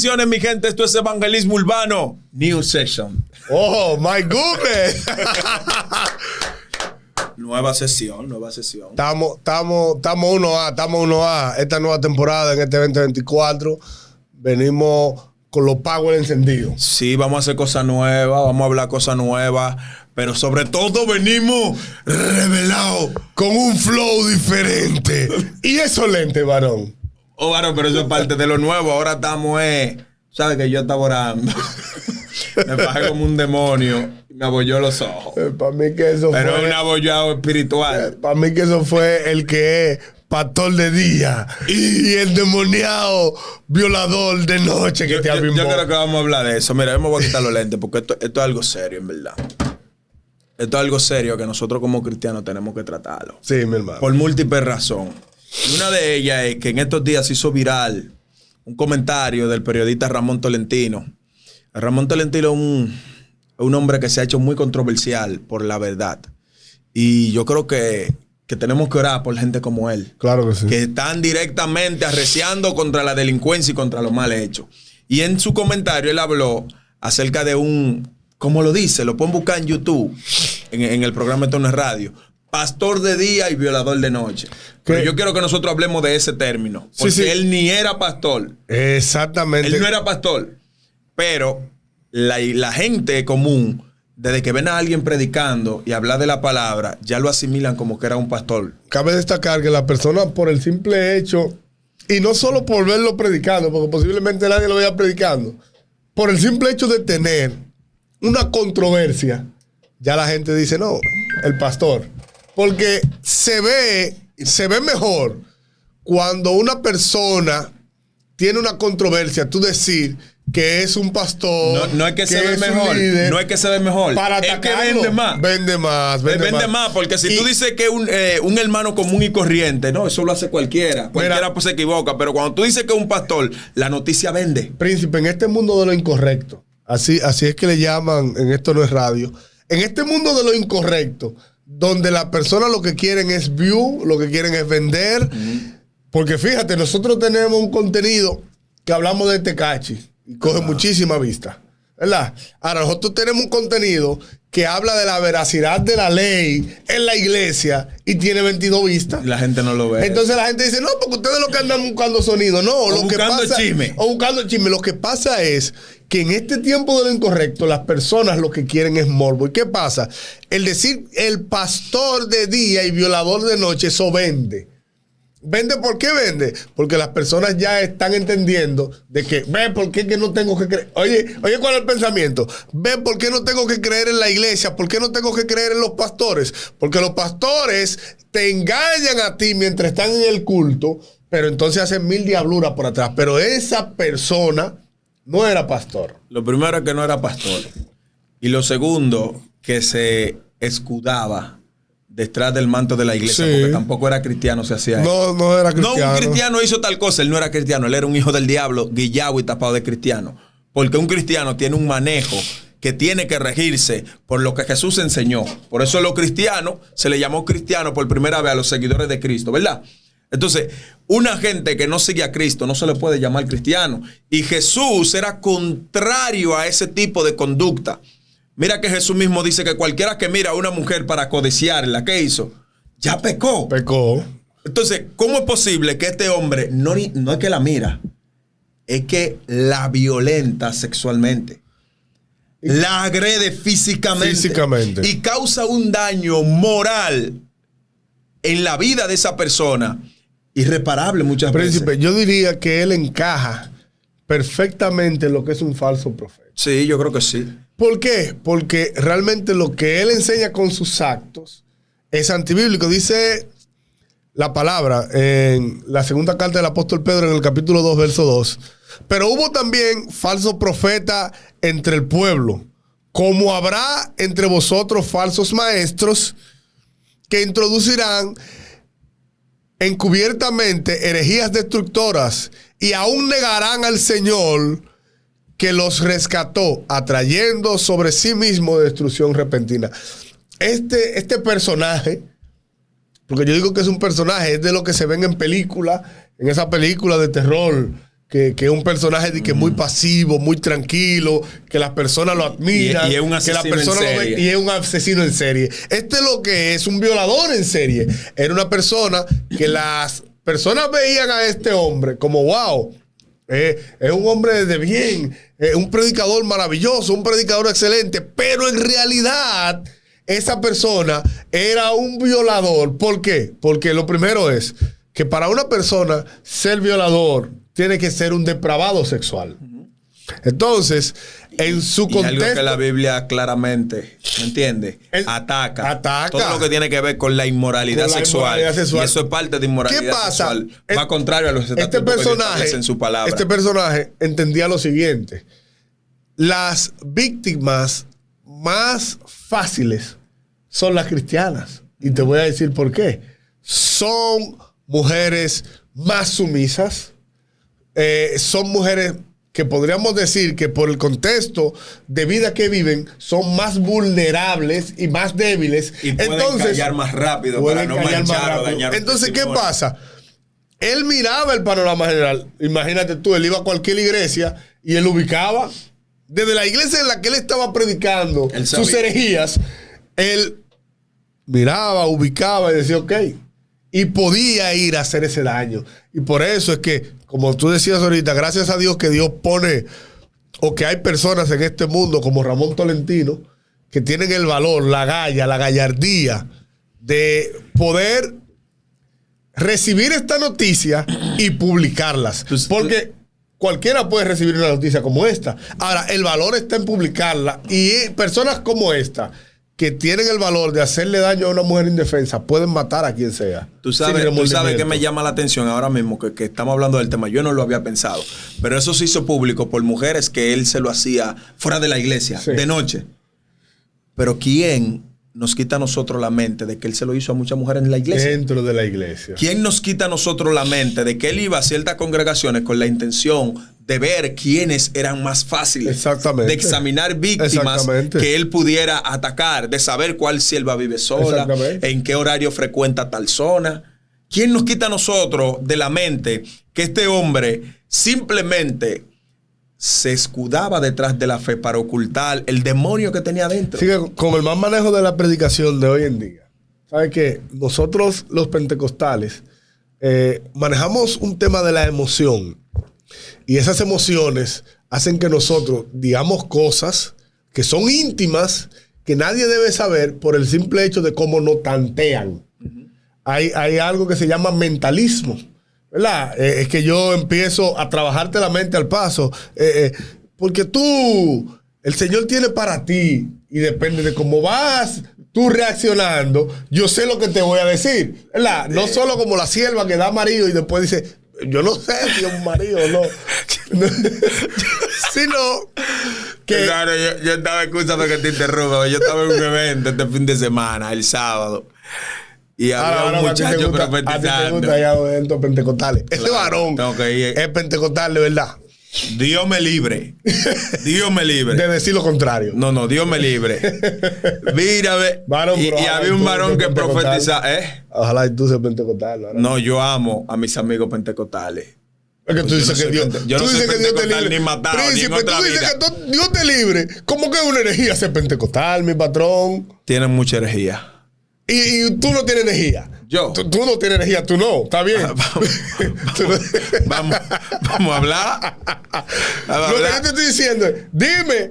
Bendiciones, mi gente. Esto es Evangelismo Urbano. New Session. Oh, my goodness. Nueva sesión. Estamos 1A. Esta nueva temporada en este 2024. Venimos con los power encendidos. Sí, vamos a hacer cosas nuevas, vamos a hablar cosas nuevas, pero sobre todo venimos revelados. Con un flow diferente. Y eso lente, varón. Oh, varón, pero eso es parte de lo nuevo. Ahora estamos, ¿sabes que yo estaba orando? Me bajé como un demonio y me abolló los ojos. Para mí que eso pero fue... es un abollado espiritual. Para mí que eso fue el que es pastor de día y el demoniado violador de noche que te abimbó. Yo creo que vamos a hablar de eso. Mira, yo me voy a quitar los lentes porque esto es algo serio, en verdad. Esto es algo serio que nosotros como cristianos tenemos que tratarlo. Sí, mi hermano. Por múltiples razones. Y una de ellas es que en estos días se hizo viral un comentario del periodista Ramón Tolentino. Ramón Tolentino es un hombre que se ha hecho muy controversial por la verdad. Y yo creo que tenemos que orar por gente como él. Claro que sí. Que están directamente arreciando contra la delincuencia y contra los mal hechos. Y en su comentario él habló acerca de como lo dice, lo pueden buscar en YouTube, en el programa Esto No es Radio. Pastor de día y violador de noche. Pero yo quiero que nosotros hablemos de ese término. Porque él ni era pastor. Exactamente. Él no era pastor. Pero la gente común, desde que ven a alguien predicando y hablar de la palabra, ya lo asimilan como que era un pastor. Cabe destacar que la persona, por el simple hecho, y no solo por verlo predicando, porque posiblemente nadie lo vea predicando, por el simple hecho de tener una controversia, ya la gente dice, no, el pastor. Porque se ve mejor cuando una persona tiene una controversia, tú decir que es un pastor. No es que se ve mejor. No es que se ve mejor. Para es atacarlo. que vende más. Vende más, porque si tú dices que un hermano común y corriente, no, eso lo hace cualquiera. Cualquiera pues se equivoca. Pero cuando tú dices que es un pastor, la noticia vende. Príncipe, en este mundo de lo incorrecto, así es que le llaman, en Esto No es Radio, en este mundo de lo incorrecto, donde las personas lo que quieren es view, lo que quieren es vender. Porque fíjate, nosotros tenemos un contenido que hablamos de Tecachi y coge muchísima vista, ¿verdad? Ahora, nosotros tenemos un contenido que habla de la veracidad de la ley en la iglesia y tiene 22 vistas. Y la gente no lo ve. Entonces la gente dice, no, porque ustedes lo que andan buscando sonido. No, o lo que pasa... chisme. O buscando chisme. Lo que pasa es que en este tiempo de lo incorrecto, las personas lo que quieren es morbo. ¿Y qué pasa? El decir el pastor de día y violador de noche, eso vende. ¿Vende por qué vende? Porque las personas ya están entendiendo de que, ve, ¿por qué que no tengo que creer? Oye, ¿cuál es el pensamiento? Ve, ¿por qué no tengo que creer en la iglesia? ¿Por qué no tengo que creer en los pastores? Porque los pastores te engañan a ti mientras están en el culto, pero entonces hacen mil diabluras por atrás. Pero esa persona no era pastor. Lo primero es que no era pastor. Y lo segundo, que se escudaba detrás del manto de la iglesia, sí. Porque tampoco era cristiano, se hacía eso. No era cristiano. No, un cristiano hizo tal cosa, él no era cristiano, él era un hijo del diablo, guillado y tapado de cristiano. Porque un cristiano tiene un manejo que tiene que regirse por lo que Jesús enseñó. Por eso a los cristianos se le llamó cristiano por primera vez a los seguidores de Cristo, ¿verdad? Entonces, una gente que no sigue a Cristo no se le puede llamar cristiano. Y Jesús era contrario a ese tipo de conducta. Mira que Jesús mismo dice que cualquiera que mira a una mujer para codiciarla, ¿qué hizo? Ya pecó. Pecó. Entonces, ¿cómo es posible que este hombre no es que la mira, es que la violenta sexualmente, la agrede físicamente y causa un daño moral en la vida de esa persona irreparable muchas Príncipe, veces? yo diría que él encaja perfectamente en lo que es un falso profeta. Sí, yo creo que sí. ¿Por qué? Porque realmente lo que él enseña con sus actos es antibíblico. Dice la palabra en la segunda carta del apóstol Pedro en el capítulo 2, verso 2. Pero hubo también falsos profetas entre el pueblo, como habrá entre vosotros falsos maestros que introducirán encubiertamente herejías destructoras y aún negarán al Señor que los rescató, atrayendo sobre sí mismo destrucción repentina. Este personaje, porque yo digo que es un personaje, es de lo que se ven en películas, en esa película de terror que es un personaje de que muy pasivo, muy tranquilo, que las personas lo admiran, y es un que asesino las personas en lo ven, serie. y es un asesino en serie. Este es lo que es un violador en serie. Era una persona que las personas veían a este hombre como wow, es un hombre de bien, un predicador maravilloso, un predicador excelente, pero en realidad esa persona era un violador. ¿Por qué? Porque lo primero es que para una persona ser violador tiene que ser un depravado sexual. Entonces, en su contexto... algo que la Biblia claramente, ¿me entiendes? Ataca todo lo que tiene que ver con la inmoralidad sexual. Y eso es parte de inmoralidad ¿Qué pasa? sexual. Va contrario a los este estatutos que Dios personaje, establece en su palabra. este personaje entendía lo siguiente. Las víctimas más fáciles son las cristianas. Y te voy a decir por qué. Son mujeres más sumisas. Son mujeres que podríamos decir que por el contexto de vida que viven son más vulnerables y más débiles. Y pueden callar más rápido para no manchar o dañar. Entonces, ¿qué pasa? Él miraba el panorama general. Imagínate tú, él iba a cualquier iglesia y él ubicaba. Desde la iglesia en la que él estaba predicando sus herejías, él miraba, ubicaba y decía, ok. Y podía ir a hacer ese daño. Y por eso es que, como tú decías ahorita, gracias a Dios que Dios pone, o que hay personas en este mundo como Ramón Tolentino, que tienen el valor, la gallardía de poder recibir esta noticia y publicarlas. Porque cualquiera puede recibir una noticia como esta. Ahora, el valor está en publicarla. Y personas como esta, que tienen el valor de hacerle daño a una mujer indefensa, pueden matar a quien sea. Tú sabes que me llama la atención ahora mismo que estamos hablando del tema. Yo no lo había pensado, pero eso se hizo público por mujeres que él se lo hacía fuera de la iglesia, de noche. Pero ¿quién nos quita a nosotros la mente de que él se lo hizo a muchas mujeres en la iglesia? Dentro de la iglesia. ¿Quién nos quita a nosotros la mente de que él iba a ciertas congregaciones con la intención de ver quiénes eran más fáciles, de examinar víctimas que él pudiera atacar, de saber cuál sierva vive sola, en qué horario frecuenta tal zona? ¿Quién nos quita a nosotros de la mente que este hombre simplemente se escudaba detrás de la fe para ocultar el demonio que tenía dentro? Sí, con el mal manejo de la predicación de hoy en día, ¿sabes qué? Nosotros los pentecostales manejamos un tema de la emoción. Y esas emociones hacen que nosotros digamos cosas que son íntimas, que nadie debe saber por el simple hecho de cómo nos tantean. Hay algo que se llama mentalismo, ¿verdad? Es que yo empiezo a trabajarte la mente al paso. Porque el Señor tiene para ti, y depende de cómo vas tú reaccionando, yo sé lo que te voy a decir, ¿verdad? No solo como la sierva que da marido y después dice, yo no sé si es un marido o no. Sino que... Claro, yo estaba, escúchame que te interrumpa, yo estaba en un evento este fin de semana, el sábado, y había un muchacho profetizando. A ti te gusta ya los eventos pentecostales. Ese varón es pentecostal de verdad. Dios me libre. Dios me libre. De decir lo contrario. No, Dios me libre. Mira, y había un varón que profetizaba. Ojalá tú seas pentecostal. No, yo amo a mis amigos pentecostales. Es que tú dices que Dios, yo no soy pentecostal ni matado, Príncipe, ni en otra tú dices vida. que Dios te libre. ¿Cómo que es una herejía ser pentecostal, mi patrón? Tienen mucha herejía. Y tú no tienes energía. Yo. Tú no tienes energía, tú no. Está bien. Vamos a hablar. Lo que yo te estoy diciendo es, dime.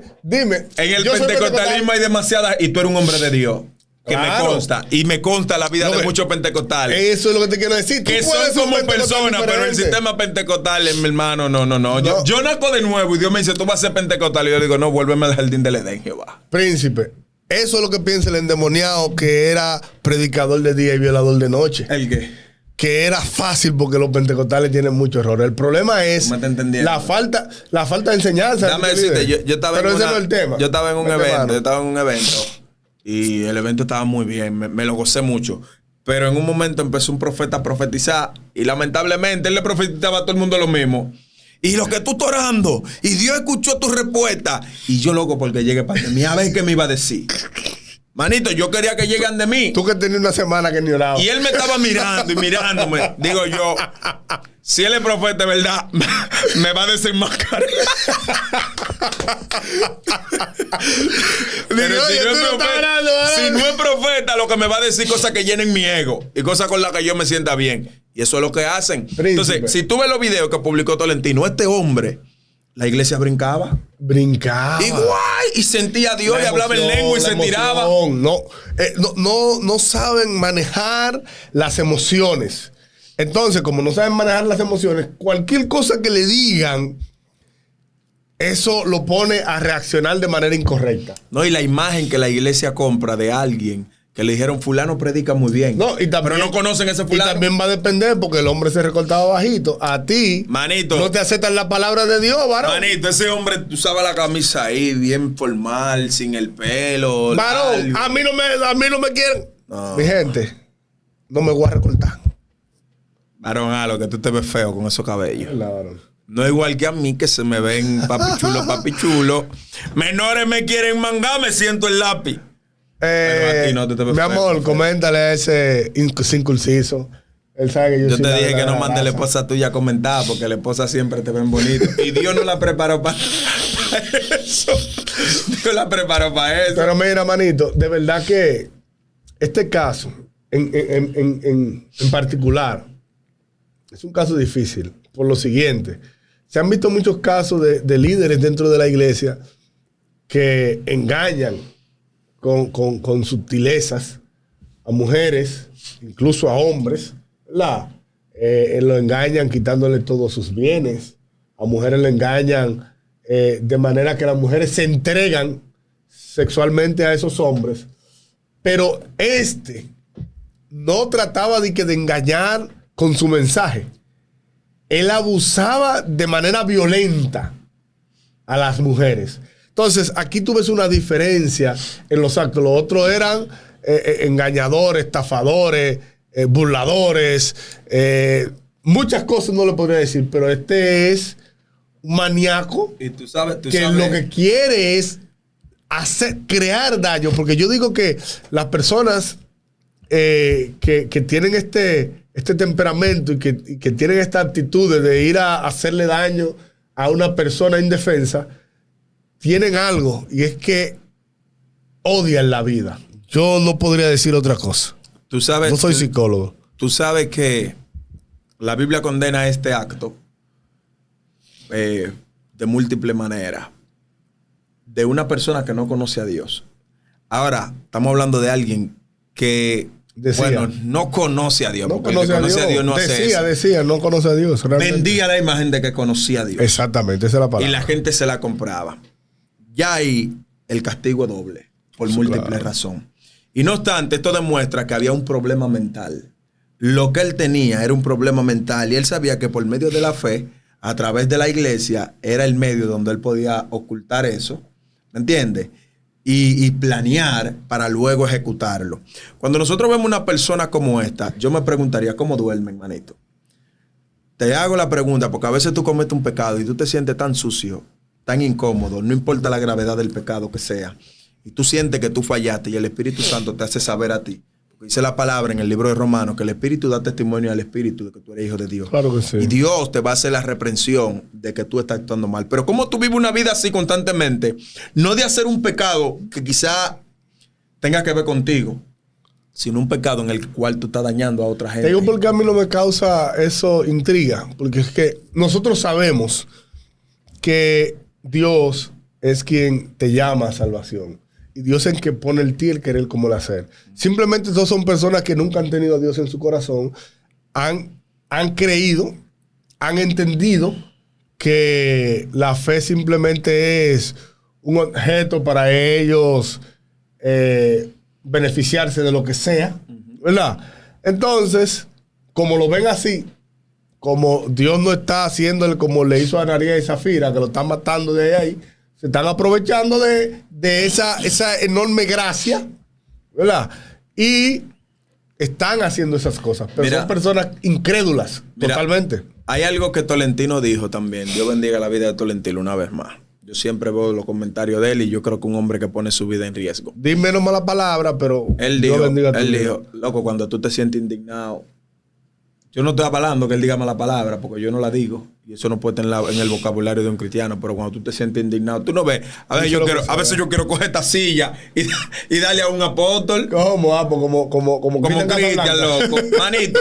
En el pentecostalismo hay demasiadas, y tú eres un hombre de Dios. Que me consta. Y me consta la vida de muchos pentecostales. Eso es lo que te quiero decir. Que son como personas, pero el sistema pentecostal, mi hermano, no. Yo nazco de nuevo y Dios me dice, tú vas a ser pentecostal. Y yo digo, no, vuélveme al jardín del Edén, Jehová. Príncipe, eso es lo que piensa el endemoniado que era predicador de día y violador de noche. ¿El qué? Que era fácil porque los pentecostales tienen mucho error. El problema es la falta de enseñanza. Déjame decirte, yo estaba pero ese no es el tema. Yo estaba en un evento. Y el evento estaba muy bien, me lo gocé mucho. Pero en un momento empezó un profeta a profetizar. Y lamentablemente él le profetizaba a todo el mundo lo mismo. Y lo que tú estás orando, y Dios escuchó tu respuesta. Y yo loco porque llegue para mí, a ver qué me iba a decir. Manito, yo quería que lleguen de mí. Tú que tenías una semana que ni oraba. Y él me estaba mirando y mirándome. Digo yo, si él es profeta, de verdad, me va a desenmascarar. Pero si no es profeta, lo que me va a decir cosas que llenen mi ego y cosas con las que yo me sienta bien. Y eso es lo que hacen. Príncipe. Entonces, si tú ves los videos que publicó Tolentino, este hombre, la iglesia brincaba. Igual. Y sentía a Dios y hablaba en lengua y se tiraba. No saben manejar las emociones. Entonces, como no saben manejar las emociones, cualquier cosa que le digan, eso lo pone a reaccionar de manera incorrecta. No, y la imagen que la iglesia compra de alguien que le dijeron fulano predica muy bien. No, y también, pero no conocen ese fulano. Y también va a depender porque el hombre se recortaba bajito. A ti, manito, no te aceptan la palabra de Dios, varón. Manito, ese hombre usaba la camisa ahí, bien formal, sin el pelo. Varón, a mí no me quieren. No. Mi gente, no me voy a recortar. Varón, a lo que tú te ves feo con esos cabellos. Claro. No igual que a mí, que se me ven papi chulo. Menores me quieren mangar, me siento el lápiz. No mi amor, feo. Coméntale a ese incursizo. Él sabe que yo te dije que no mande a la esposa tuya a comentar, porque la esposa siempre te ven bonito. Y Dios no la preparó para eso. Dios la preparó para eso. Pero mira, manito, de verdad que este caso, en particular, es un caso difícil. Por lo siguiente, se han visto muchos casos de líderes dentro de la iglesia que engañan con sutilezas a mujeres, incluso a hombres, ¿verdad? Lo engañan quitándole todos sus bienes. A mujeres le engañan de manera que las mujeres se entregan sexualmente a esos hombres. Pero no trataba de engañar con su mensaje. Él abusaba de manera violenta a las mujeres. Entonces, aquí tú ves una diferencia en los actos. Los otros eran engañadores, estafadores, burladores, muchas cosas no le podría decir, pero este es un maníaco y tú sabes. Lo que quiere es crear daño, porque yo digo que las personas que tienen este temperamento y que tienen esta actitud de ir a hacerle daño a una persona indefensa, tienen algo, y es que odian la vida. Yo no podría decir otra cosa. Tú sabes, no soy psicólogo. Tú sabes que la Biblia condena este acto de múltiples maneras de una persona que no conoce a Dios. Ahora, estamos hablando de alguien que no conoce a Dios. No conoce a Dios. No hace eso. No conoce a Dios. Realmente. Vendía la imagen de que conocía a Dios. Exactamente, esa es la palabra. Y la gente se la compraba. Ya ahí el castigo doble, por múltiples razones. Y no obstante, esto demuestra que había un problema mental. Lo que él tenía era un problema mental y él sabía que por medio de la fe, a través de la iglesia, era el medio donde él podía ocultar eso. ¿Me entiendes? Y planear para luego ejecutarlo. Cuando nosotros vemos una persona como esta, yo me preguntaría, ¿cómo duerme, hermanito? Te hago la pregunta porque a veces tú cometes un pecado y tú te sientes tan sucio, tan incómodo, no importa la gravedad del pecado que sea, y tú sientes que tú fallaste y el Espíritu Santo te hace saber a ti. Porque dice la palabra en el libro de Romanos que el Espíritu da testimonio al Espíritu de que tú eres hijo de Dios. Claro que sí. Y Dios te va a hacer la reprensión de que tú estás actuando mal. Pero ¿cómo tú vives una vida así constantemente? No de hacer un pecado que quizá tenga que ver contigo, sino un pecado en el cual tú estás dañando a otra gente. Te digo porque a mí no me causa eso intriga. Porque es que nosotros sabemos que Dios es quien te llama a salvación. Y Dios es el que pone el ti, el querer como el hacer. Simplemente todos son personas que nunca han tenido a Dios en su corazón, han creído, han entendido que la fe simplemente es un objeto para ellos beneficiarse de lo que sea, ¿verdad? Entonces, como lo ven así, como Dios no está haciéndole como le hizo a Ananías y Zafira, que lo están matando de ahí, se están aprovechando de esa enorme gracia, ¿verdad? Y están haciendo esas cosas. Pero son personas incrédulas, totalmente. Hay algo que Tolentino dijo también. Dios bendiga la vida de Tolentino una vez más. Yo siempre veo los comentarios de él y yo creo que un hombre que pone su vida en riesgo. Dime no mala palabra, pero él dijo, loco, cuando tú te sientes indignado, Yo no estoy avalando que él diga mala palabra, porque yo no la digo. Y eso no puede estar en el vocabulario de un cristiano. Pero cuando tú te sientes indignado, tú no ves. A veces yo quiero coger esta silla y darle a un apóstol. ¿Cómo? Como Cristian, loco. Manito,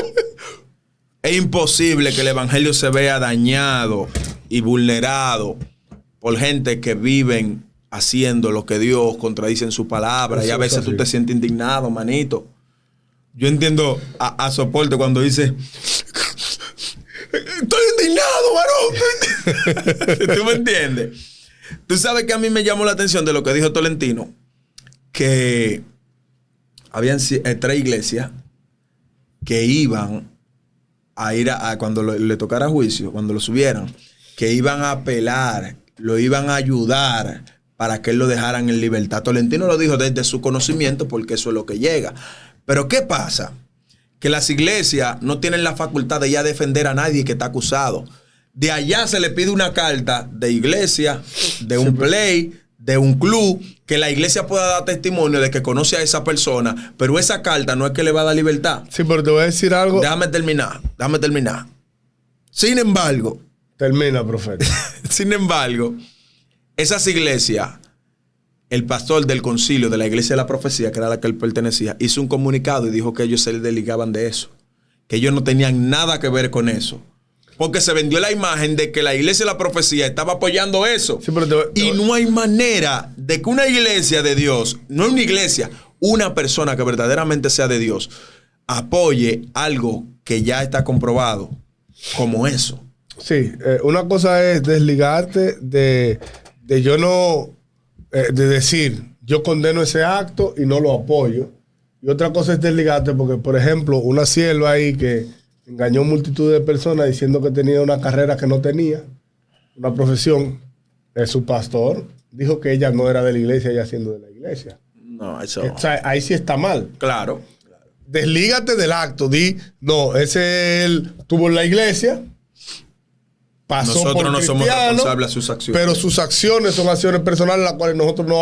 es imposible que el evangelio se vea dañado y vulnerado por gente que viven haciendo lo que Dios contradice en su palabra. Y a veces tú te sientes indignado, manito. Yo entiendo a Soporte cuando dice: estoy indignado, varón. ¿Tú me entiendes? Tú sabes que a mí me llamó la atención de lo que dijo Tolentino, que habían 3 iglesias que iban a ir a cuando le tocara juicio, cuando lo subieran, que iban a apelar, lo iban a ayudar para que él lo dejaran en libertad. Tolentino lo dijo desde su conocimiento, porque eso es lo que llega. Pero ¿qué pasa? Que las iglesias no tienen la facultad de ya defender a nadie que está acusado. De allá se le pide una carta de iglesia, de un play, de un club, que la iglesia pueda dar testimonio de que conoce a esa persona, pero esa carta no es que le va a dar libertad. Sí, pero te voy a decir algo. Déjame terminar. Sin embargo. Termina, profeta. Sin embargo, esas iglesias, el pastor del concilio de la iglesia de la profecía, que era la que él pertenecía, hizo un comunicado y dijo que ellos se desligaban de eso, que ellos no tenían nada que ver con eso, porque se vendió la imagen de que la iglesia de la profecía estaba apoyando eso. Sí, pero y no hay manera de que una iglesia de Dios, no una iglesia, una persona que verdaderamente sea de Dios, apoye algo que ya está comprobado como eso. Sí, una cosa es desligarte de yo no... de decir, yo condeno ese acto y no lo apoyo. Y otra cosa es desligarte porque, por ejemplo, una sierva ahí que engañó multitud de personas diciendo que tenía una carrera que no tenía, una profesión, su pastor dijo que ella no era de la iglesia, ella siendo de la iglesia. No, eso... O sea, ahí sí está mal. Claro. Deslígate del acto, no, ese él tuvo en la iglecia, pasó nosotros por no cristiano, somos responsables de sus acciones. pero sus acciones son acciones personales las cuales nosotros no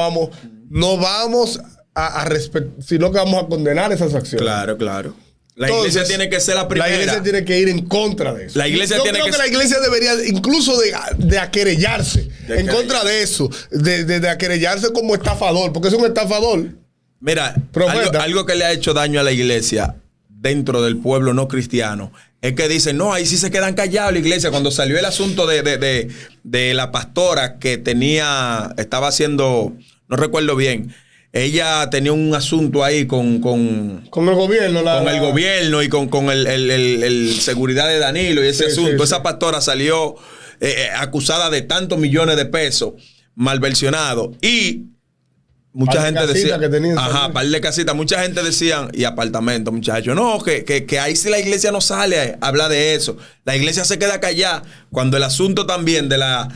vamos a respetar, sino que vamos a condenar esas acciones. Claro. La iglesia tiene que ser la primera. La iglesia tiene que ir en contra de eso. La iglesia Yo tiene creo que la iglesia debería incluso de aquerellarse en contra de eso, de aquerellarse como estafador, porque es un estafador. Mira, algo que le ha hecho daño a la iglesia dentro del pueblo no cristiano es que dicen, no, ahí sí se quedan callados la iglesia. Cuando salió el asunto de la pastora que estaba haciendo, no recuerdo bien, ella tenía un asunto ahí con el gobierno. Con el gobierno y con el seguridad de Danilo y ese asunto. Esa pastora salió acusada de tantos millones de pesos, malversionado. Y mucha gente decía, par de casitas, mucha gente decía, y apartamentos, muchachos, no, que ahí sí la iglesia no sale a hablar de eso. La iglesia se queda callada cuando el asunto también de la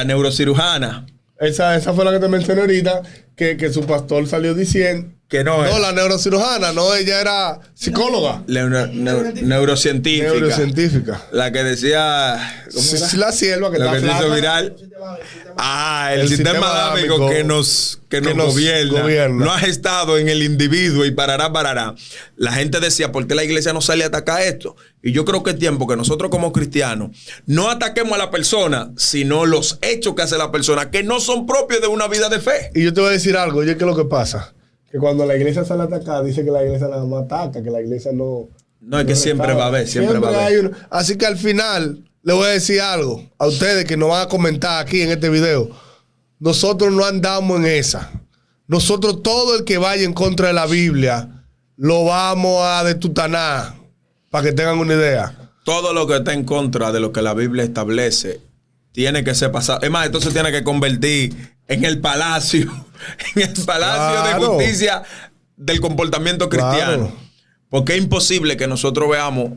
neurocirujana. Esa fue la que te mencioné ahorita, que su pastor salió diciendo que no, la neurocirujana, no, ella era psicóloga. Neurocientífica. La que decía... Sí, la sierva que está flaca. Viral. El sistema adámico que nos gobierna. No ha estado en el individuo y parará. La gente decía, ¿por qué la iglesia no sale a atacar esto? Y yo creo que es tiempo que nosotros como cristianos no ataquemos a la persona, sino los hechos que hace la persona, que no son propios de una vida de fe. Y yo te voy a decir algo, oye, ¿qué es lo que pasa? Que cuando la iglesia sale a atacar, dice que la iglesia nada más ataca, que la iglesia no... No, es que siempre va a haber, siempre va a haber. Así que al final, le voy a decir algo a ustedes que nos van a comentar aquí en este video. Nosotros no andamos en esa. Nosotros, todo el que vaya en contra de la Biblia, lo vamos a detutanar, para que tengan una idea. Todo lo que está en contra de lo que la Biblia establece tiene que ser pasado. Es más, esto se tiene que convertir en el palacio de justicia del comportamiento cristiano. Claro. Porque es imposible que nosotros veamos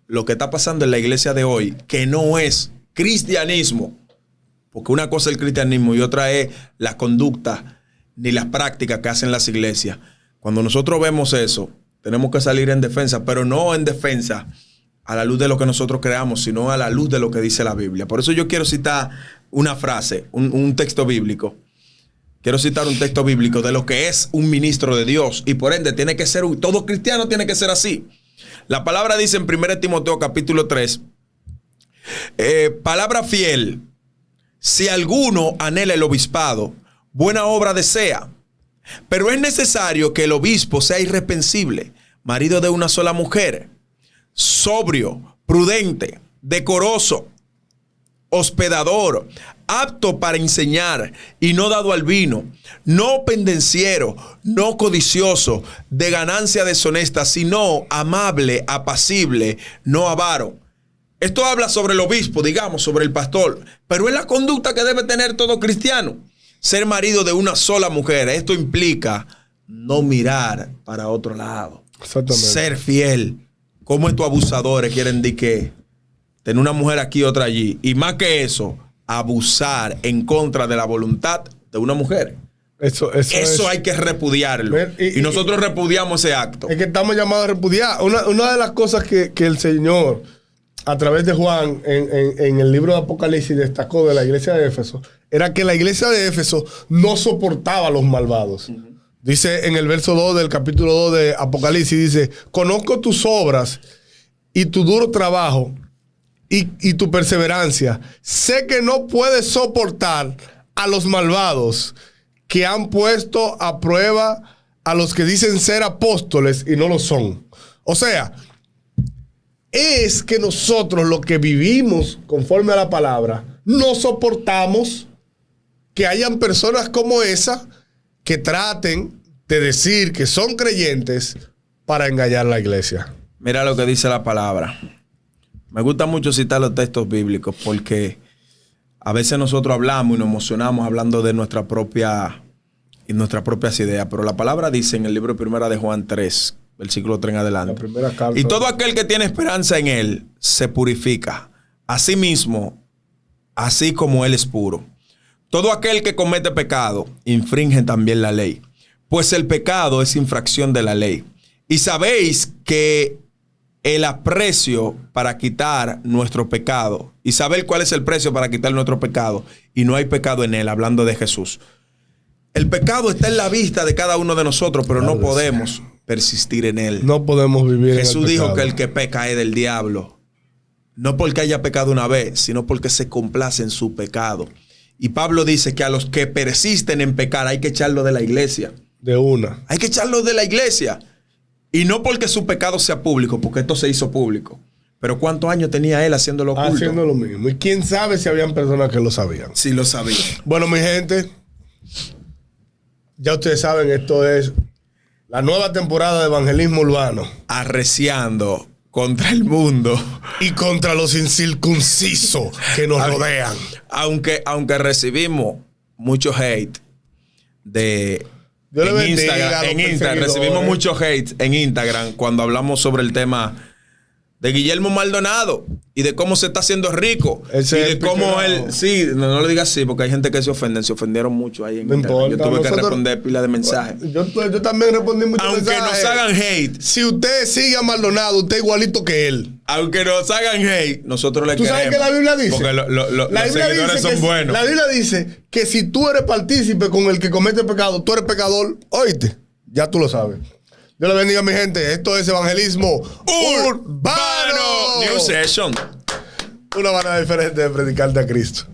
lo que está pasando en la iglesia de hoy, que no es cristianismo. Porque una cosa es el cristianismo y otra es la conducta ni las prácticas que hacen las iglesias. Cuando nosotros vemos eso, tenemos que salir en defensa, pero no en defensa a la luz de lo que nosotros creamos, sino a la luz de lo que dice la Biblia. Por eso yo quiero citar una frase, un texto bíblico. Quiero citar un texto bíblico de lo que es un ministro de Dios. Y por ende, tiene que ser, todo cristiano tiene que ser así. La palabra dice en 1 Timoteo capítulo 3, palabra fiel, si alguno anhela el obispado, buena obra desea, pero es necesario que el obispo sea irreprensible, marido de una sola mujer, sobrio, prudente, decoroso, hospedador, apto para enseñar y no dado al vino, no pendenciero, no codicioso, de ganancia deshonesta, sino amable, apacible, no avaro. Esto habla sobre el obispo, digamos, sobre el pastor, pero es la conducta que debe tener todo cristiano. Ser marido de una sola mujer, esto implica no mirar para otro lado. Exactamente. Ser fiel. Como estos abusadores quieren decir que tener una mujer aquí y otra allí. Y más que eso, abusar en contra de la voluntad de una mujer. Eso hay que repudiarlo. Y nosotros repudiamos ese acto. Es que estamos llamados a repudiar. Una de las cosas que el Señor, a través de Juan, en el libro de Apocalipsis, destacó de la iglesia de Éfeso, era que la iglesia de Éfeso no soportaba a los malvados. Dice en el verso 2 del capítulo 2 de Apocalipsis, dice, conozco tus obras y tu duro trabajo y tu perseverancia. Sé que no puedes soportar a los malvados que han puesto a prueba a los que dicen ser apóstoles y no lo son. O sea, es que nosotros los que vivimos conforme a la palabra no soportamos que hayan personas como esa que traten de decir que son creyentes para engañar a la iglesia. Mira lo que dice la palabra. Me gusta mucho citar los textos bíblicos porque a veces nosotros hablamos y nos emocionamos hablando de nuestras propias ideas, pero la palabra dice en el libro primera de Juan 3, versículo 3 en adelante. La primera carta. Y todo aquel que tiene esperanza en él se purifica a sí mismo, así como él es puro. Todo aquel que comete pecado infringe también la ley, pues el pecado es infracción de la ley. Y sabéis que el aprecio para quitar nuestro pecado, y saber cuál es el precio para quitar nuestro pecado, y no hay pecado en él, hablando de Jesús. El pecado está en la vista de cada uno de nosotros, pero no podemos persistir en él. No podemos vivir en el Jesús dijo pecado. que el que peca es del diablo. No porque haya pecado una vez, sino porque se complace en su pecado. Y Pablo dice que a los que persisten en pecar hay que echarlo de la iglesia. De una. Hay que echarlo de la iglesia. Y no porque su pecado sea público, porque esto se hizo público. Pero ¿cuántos años tenía él haciéndolo oculto? Haciendo lo mismo. Y quién sabe si habían personas que lo sabían. Sí lo sabía. Bueno, mi gente, ya ustedes saben, esto es la nueva temporada de Evangelismo Urbano. Arreciando contra el mundo. Y contra los incircuncisos que nos rodean. Aunque recibimos mucho hate Dios le bendiga Instagram, a los en Instagram recibimos perseguidores. mucho hate en Instagram cuando hablamos sobre el tema de Guillermo Maldonado y de cómo se está haciendo rico. Ese Y es de el cómo pichonado. él... Sí, no lo digas así porque hay gente que se ofendieron mucho ahí en No Instagram. importa, Yo tuve que nosotros- responder pila de mensajes. Yo también respondí muchos Aunque mensajes. nos hagan hate, Si usted sigue a Maldonado, usted es igualito que él. aunque nos hagan hate, nosotros le ¿Tú queremos. sabes qué la Biblia dice? Porque los La Biblia seguidores dice son que buenos. La Biblia dice que si tú eres partícipe con el que comete pecado, tú eres pecador, oíste, ya tú lo sabes. Dios le bendiga, mi gente. Esto es Evangelismo Urbano. New Session. Una manera diferente de predicarte a Cristo.